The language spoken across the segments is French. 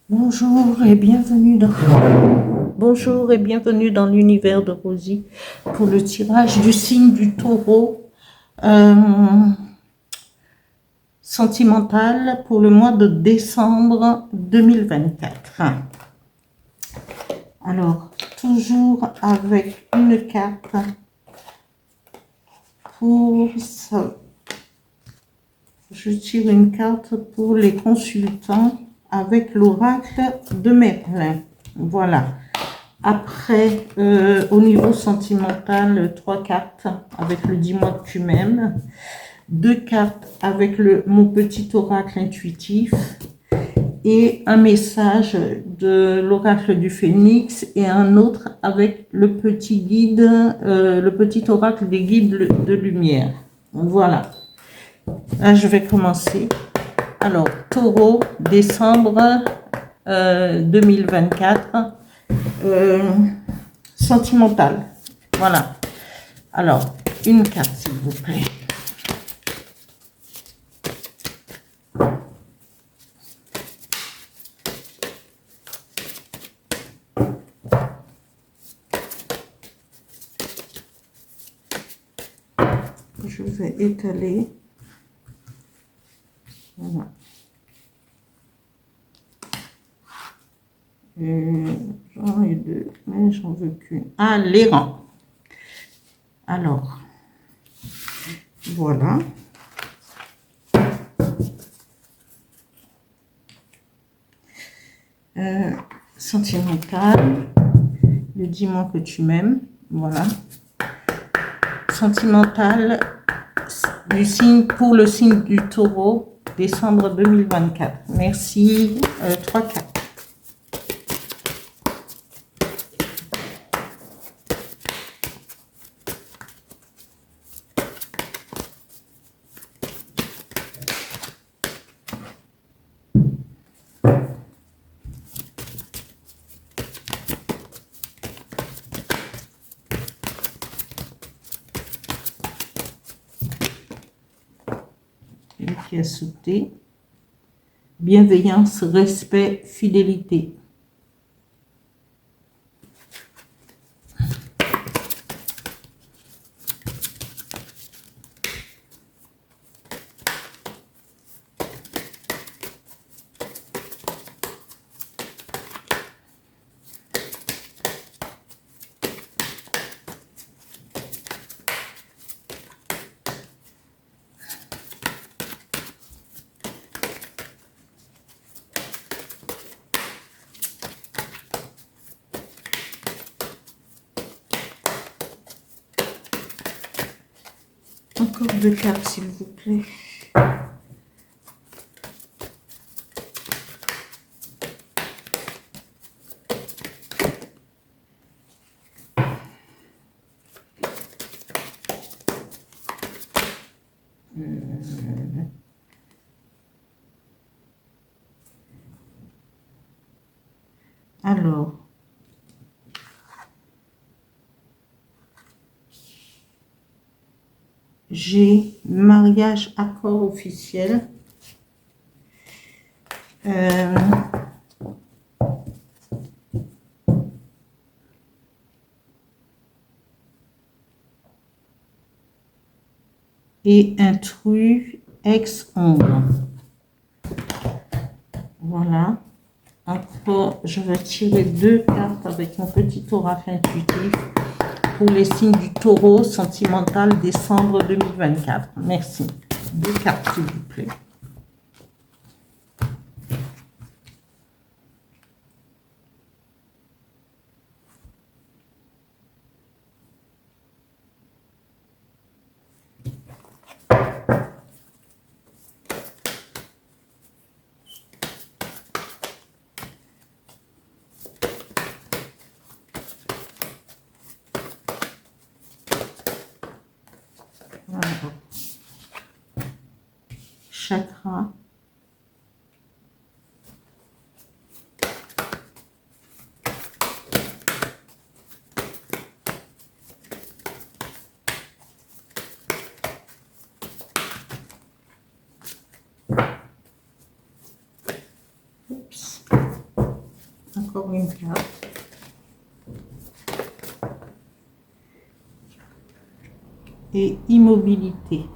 Bonjour et bienvenue dans l'univers de Rosie pour le tirage du signe du taureau euh, sentimental pour le mois de décembre 2024. Alors, toujours avec une carte pour ça. Je tire une carte pour les consultants avec l'oracle de Merlin. Voilà. Après, au niveau sentimental, 3 cartes avec le dis-moi que tu m'aimes, 2 cartes avec mon petit oracle intuitif et un message de l'oracle du Phénix et un autre avec le petit guide, le petit oracle des guides de lumière. Voilà. Là, je vais commencer. Alors, Taureau, décembre 2024. Sentimental. Voilà. Alors, une carte, s'il vous plaît. Je vais étaler. Voilà. J'en ai 2, mais j'en veux qu'une. Ah, l'airain. Alors, voilà. Sentimental. Le dis-moi que tu m'aimes. Voilà. Sentimental pour le signe du taureau, décembre 2024. Merci. 3 cartes. Qui a sauté. Bienveillance, respect, fidélité. Encore 2 cartes, s'il vous plaît. Alors, j'ai mariage, accord officiel. Et intrus ex-ombre. Voilà. Encore, je vais tirer 2 cartes avec mon petit oracle intuitif pour les signes du taureau sentimental décembre 2024. Merci. 2 cartes, s'il vous plaît. encore une carte. Et immobilité.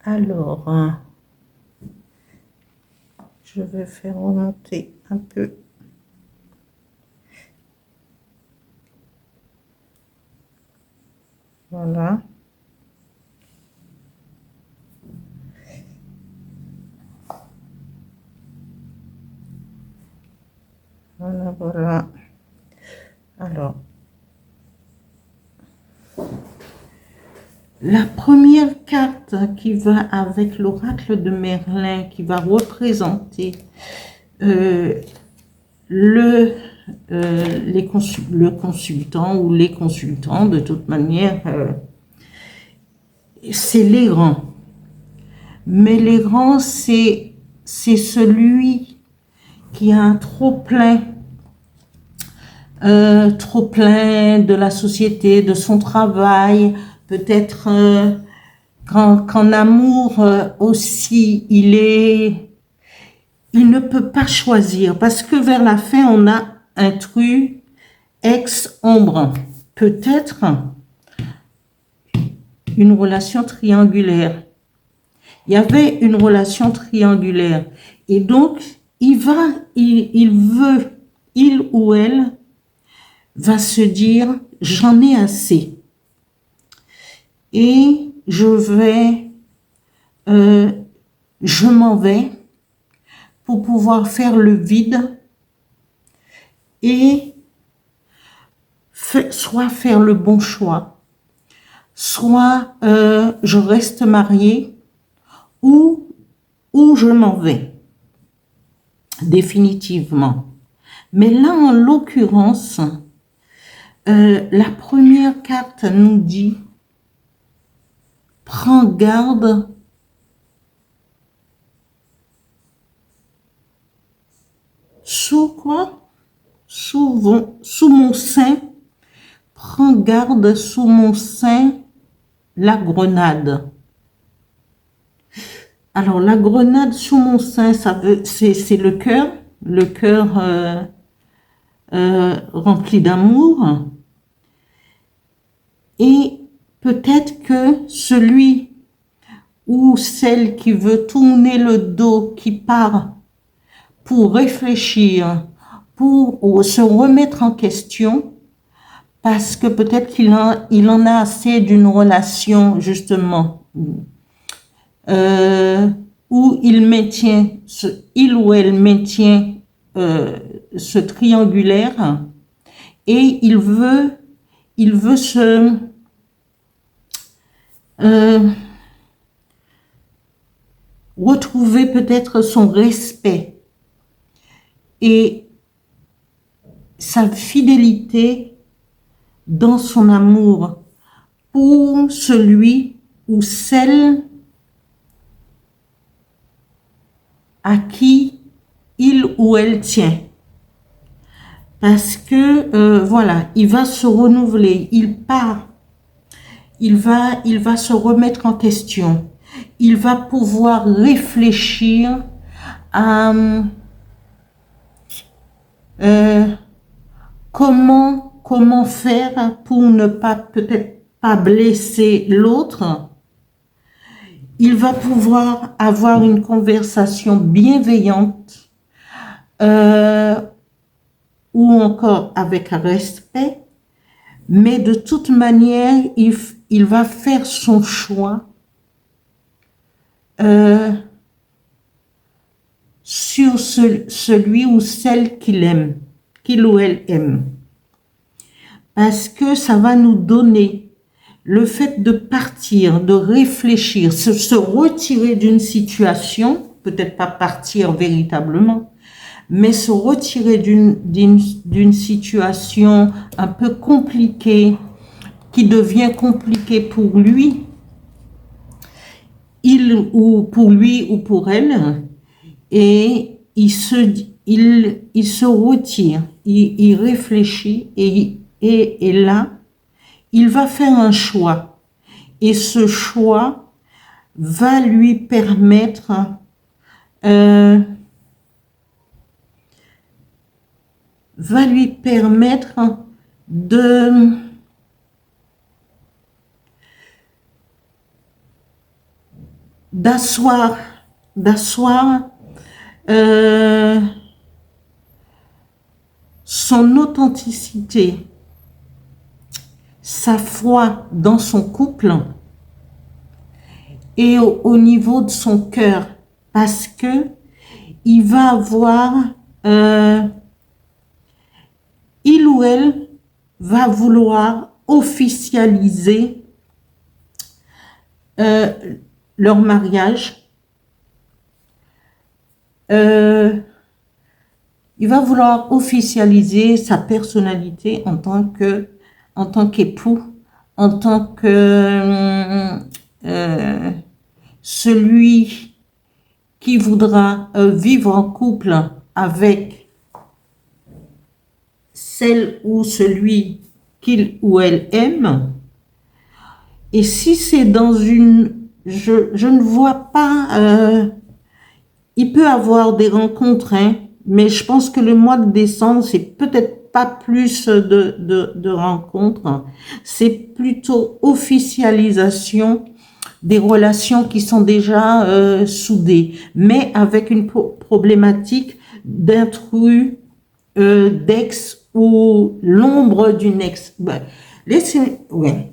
Alors, je vais faire remonter un peu. Voilà. Voilà, voilà. Alors, la première carte qui va avec l'oracle de Merlin, qui va représenter le consultant ou les consultants, de toute manière, c'est les grands. Mais les grands, c'est celui qui a un trop-plein de la société, de son travail, peut-être qu'en amour aussi, il ne peut pas choisir, parce que vers la fin, on a intrus, ex-ombre. Peut-être une relation triangulaire. Il y avait une relation triangulaire. Et donc, il ou elle va se dire, j'en ai assez. Et je m'en vais pour pouvoir faire le vide et soit faire le bon choix, soit je reste mariée ou je m'en vais définitivement. Mais là, en l'occurrence, la première carte nous dit « Prends garde » sous quoi? Sous mon sein. Prends garde sous mon sein la grenade. Alors, la grenade sous mon sein, c'est le cœur rempli d'amour. Et peut-être que celui ou celle qui veut tourner le dos, qui part pour réfléchir, pour se remettre en question, parce que peut-être qu'il en a assez d'une relation, justement, où il ou elle maintient ce triangulaire, et il veut se retrouver peut-être son respect et sa fidélité dans son amour pour celui ou celle à qui il ou elle tient. Parce que, voilà, il va se renouveler, il part, il va se remettre en question, il va pouvoir réfléchir à comment faire pour ne pas, peut-être pas blesser l'autre. Il va pouvoir avoir une conversation bienveillante ou encore avec respect, mais de toute manière, il va faire son choix sur celui ou celle qu'il ou elle aime. Parce que ça va nous donner le fait de partir, de réfléchir, se retirer d'une situation, peut-être pas partir véritablement, mais se retirer d'une situation un peu compliquée, qui devient compliquée pour lui, pour lui ou pour elle, et il se retire, il réfléchit, et là, il va faire un choix. Et ce choix va lui permettre de d'asseoir son authenticité, sa foi dans son couple et au niveau de son cœur, parce que il va avoir, il ou elle va vouloir officialiser leur mariage. Il va vouloir officialiser sa personnalité en tant qu'époux, en tant que celui qui voudra vivre en couple avec celle ou celui qu'il ou elle aime. Et si c'est dans une... Je ne vois pas... il peut avoir des rencontres, hein, mais je pense que le mois de décembre, c'est peut-être pas plus de rencontres. C'est plutôt officialisation des relations qui sont déjà soudées, mais avec une problématique d'intrus, d'ex ou l'ombre d'une ex. Ben, ouais.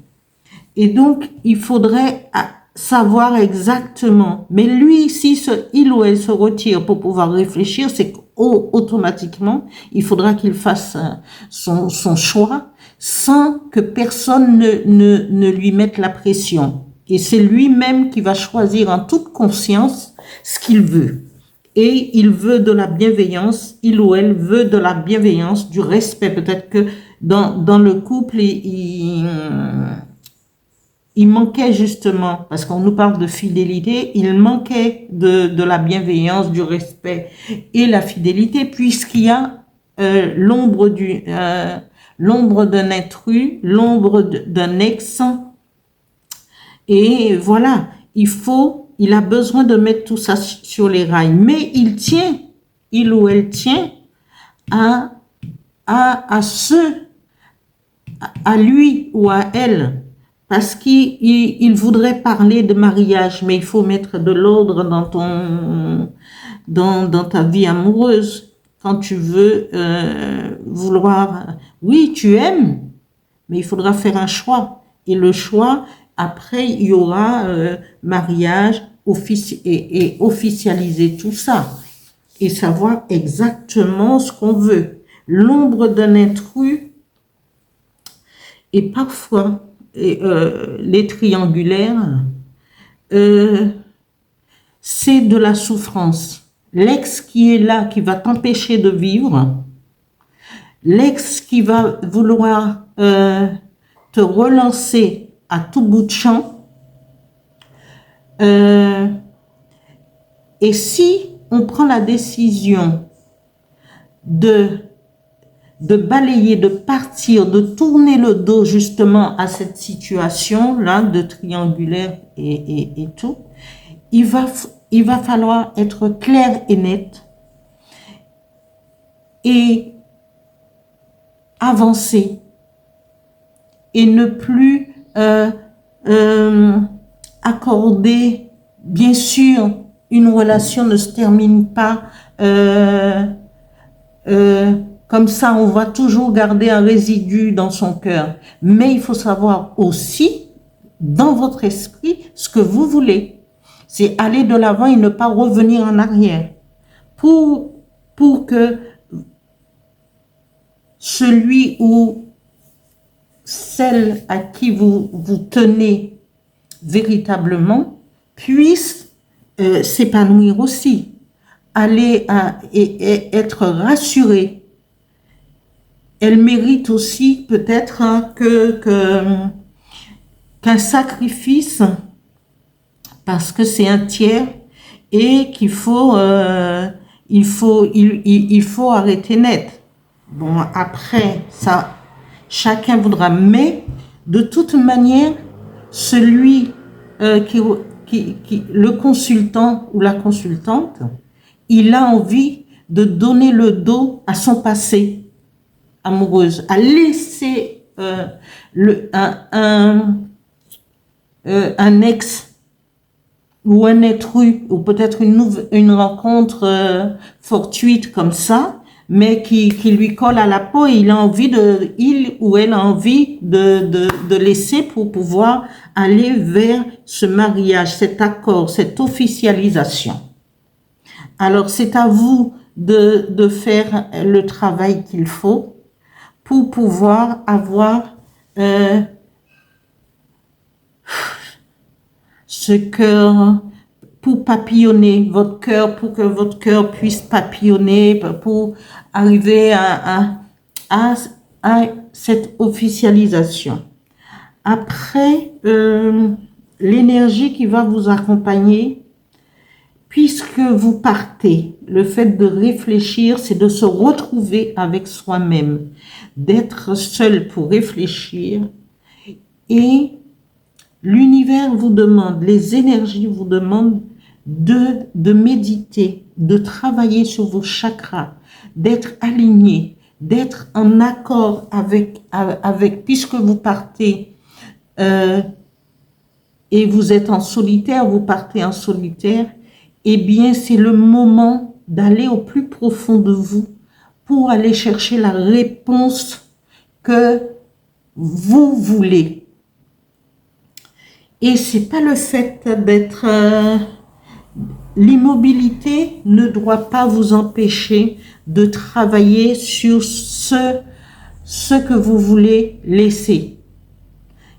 Et donc, il faudrait savoir exactement. Mais lui, si il ou elle se retire pour pouvoir réfléchir, c'est qu'automatiquement, il faudra qu'il fasse son choix sans que personne ne lui mette la pression. Et c'est lui-même qui va choisir en toute conscience ce qu'il veut. Et il veut de la bienveillance, il ou elle veut de la bienveillance, du respect. Peut-être que dans le couple, il manquait justement, parce qu'on nous parle de fidélité, il manquait de la bienveillance, du respect et la fidélité, puisqu'il y a l'ombre d'un intrus, l'ombre d'un ex. Et voilà, il a besoin de mettre tout ça sur les rails. Mais il ou elle tient à lui ou à elle. Parce qu'il voudrait parler de mariage, mais il faut mettre de l'ordre dans ta vie amoureuse. Quand tu veux oui, tu aimes, mais il faudra faire un choix. Et le choix, après, il y aura mariage, et officialiser tout ça. Et savoir exactement ce qu'on veut. L'ombre d'un intrus, et parfois, les triangulaires, c'est de la souffrance. L'ex qui est là, qui va t'empêcher de vivre, l'ex qui va vouloir te relancer à tout bout de champ, et si on prend la décision de balayer, de partir, de tourner le dos justement à cette situation-là de triangulaire et tout, il va falloir être clair et net et avancer et ne plus accorder, bien sûr, une relation ne se termine pas comme ça, on va toujours garder un résidu dans son cœur. Mais il faut savoir aussi, dans votre esprit, ce que vous voulez. C'est aller de l'avant et ne pas revenir en arrière. Pour que celui ou celle à qui vous tenez véritablement puisse s'épanouir aussi. Aller et être rassuré. Elle mérite aussi peut-être qu'un sacrifice, parce que c'est un tiers et qu'il faut il faut arrêter net. Bon, après ça, chacun voudra, mais de toute manière, celui le consultant ou la consultante, il a envie de donner le dos à son passé amoureuse, à laisser un ex ou un intrus, ou peut-être une rencontre fortuite comme ça, mais qui lui colle à la peau, et il ou elle a envie de laisser pour pouvoir aller vers ce mariage, cet accord, cette officialisation. Alors, c'est à vous de faire le travail qu'il faut pour pouvoir avoir ce cœur, pour papillonner votre cœur, pour que votre cœur puisse papillonner, pour arriver à cette officialisation. Après, l'énergie qui va vous accompagner, puisque vous partez, le fait de réfléchir, c'est de se retrouver avec soi-même, d'être seul pour réfléchir, et l'univers vous demande, les énergies vous demandent de méditer, de travailler sur vos chakras, d'être aligné, d'être en accord avec puisque vous partez et vous êtes en solitaire, vous partez en solitaire, eh bien c'est le moment d'aller au plus profond de vous pour aller chercher la réponse que vous voulez. Et c'est pas le fait d'être... l'immobilité ne doit pas vous empêcher de travailler sur ce que vous voulez laisser.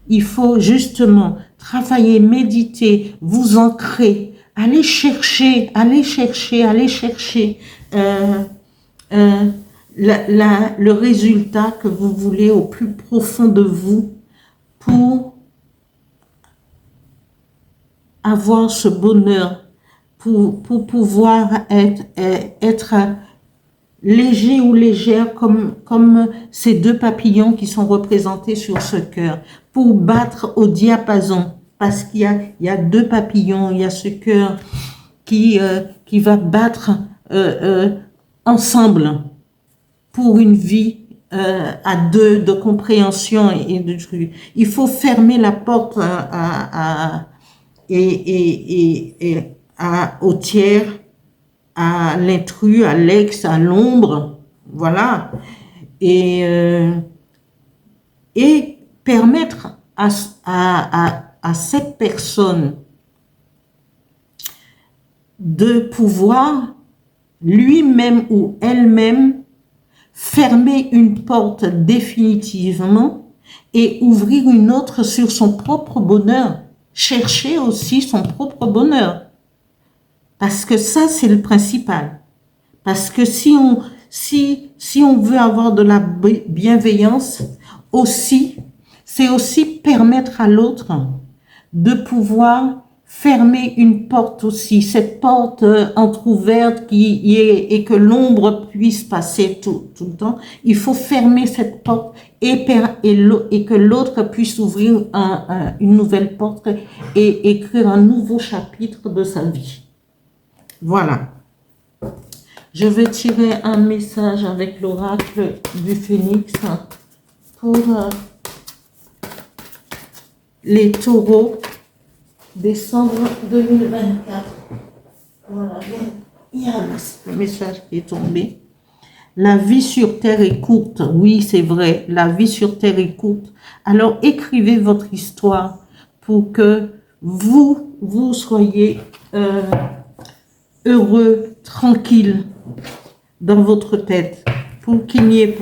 Il faut justement travailler, méditer, vous ancrer, aller chercher le résultat que vous voulez au plus profond de vous pour avoir ce bonheur, pour pouvoir être léger ou légère comme ces deux papillons qui sont représentés sur ce cœur, pour battre au diapason, parce qu'il y a deux papillons, il y a ce cœur qui va battre ensemble pour une vie à deux, de compréhension et de trucs. Il faut fermer la porte au tiers, à l'intrus, à l'ex, à l'ombre, voilà, et permettre à cette personne de pouvoir lui-même ou elle-même fermer une porte définitivement et ouvrir une autre sur son propre bonheur, chercher aussi son propre bonheur. Parce que ça, c'est le principal. Parce que si on veut avoir de la bienveillance, aussi, c'est aussi permettre à l'autre de pouvoir fermer une porte aussi, cette porte entrouverte et que l'ombre puisse passer tout le temps. Il faut fermer cette porte et que l'autre puisse ouvrir une nouvelle porte et écrire un nouveau chapitre de sa vie. Voilà. Je vais tirer un message avec l'oracle du Phénix pour les taureaux, décembre 2024. Voilà. Il y a le message qui est tombé. La vie sur Terre est courte. Oui, c'est vrai. La vie sur Terre est courte. Alors, écrivez votre histoire pour que vous soyez... heureux, tranquille dans votre tête, pour qu'il n'y ait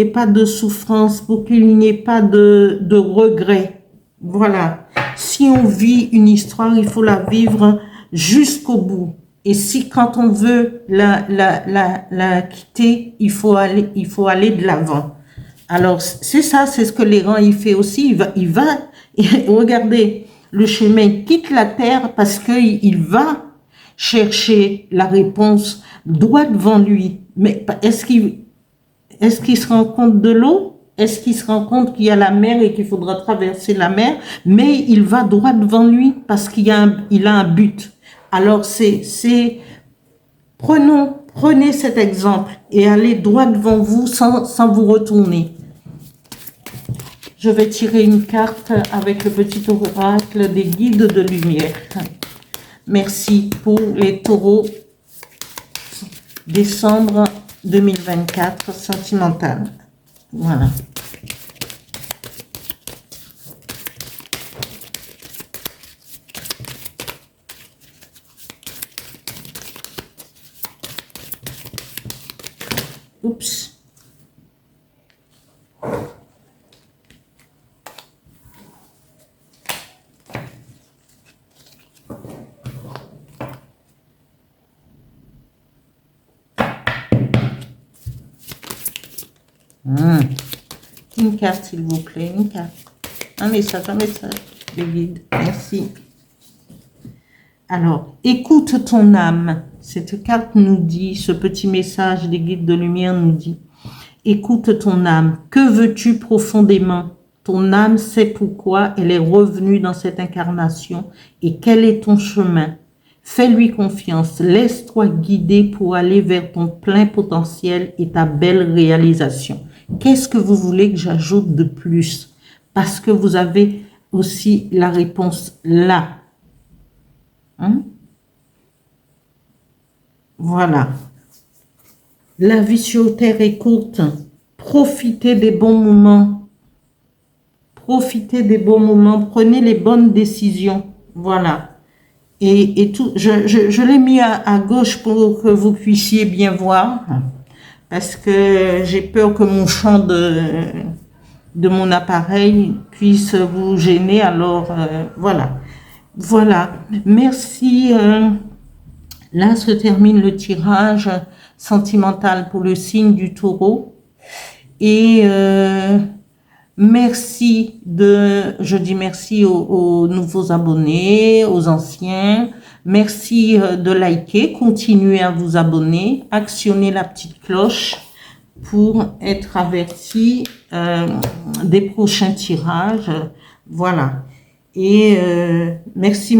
pas de souffrance, pour qu'il n'y ait pas de regret. Voilà. Si on vit une histoire, il faut la vivre jusqu'au bout. Et si quand on veut la quitter, il faut aller de l'avant. Alors c'est ça, c'est ce que l'errant il fait aussi. Il va regardez. Le chemin quitte la terre parce qu'il va chercher la réponse droit devant lui. Mais est-ce qu'il se rend compte de l'eau? Est-ce qu'il se rend compte qu'il y a la mer et qu'il faudra traverser la mer? Mais il va droit devant lui parce il a un but. Alors, prenez cet exemple et allez droit devant vous sans vous retourner. Je vais tirer une carte avec le petit oracle des guides de lumière. Merci pour les taureaux. Décembre 2024, sentimental. Voilà. Oups. Une carte, s'il vous plaît, une carte. Un message, les guides. Merci. Alors, écoute ton âme. Cette carte nous dit, ce petit message des guides de lumière nous dit, écoute ton âme. Que veux-tu profondément? Ton âme sait pourquoi elle est revenue dans cette incarnation et quel est ton chemin. Fais-lui confiance, laisse-toi guider pour aller vers ton plein potentiel et ta belle réalisation. Qu'est-ce que vous voulez que j'ajoute de plus? Parce que vous avez aussi la réponse là. Hein? Voilà. La vie sur Terre est courte. Profitez des bons moments. Profitez des bons moments. Prenez les bonnes décisions. Voilà. Et tout, je l'ai mis à gauche pour que vous puissiez bien voir. Parce que j'ai peur que mon champ de mon appareil puisse vous gêner. Alors, voilà. Voilà. Merci. Là se termine le tirage sentimental pour le signe du taureau. Et merci je dis merci aux nouveaux abonnés, aux anciens. Merci de liker, continuez à vous abonner, actionnez la petite cloche pour être averti des prochains tirages. Voilà. Et merci.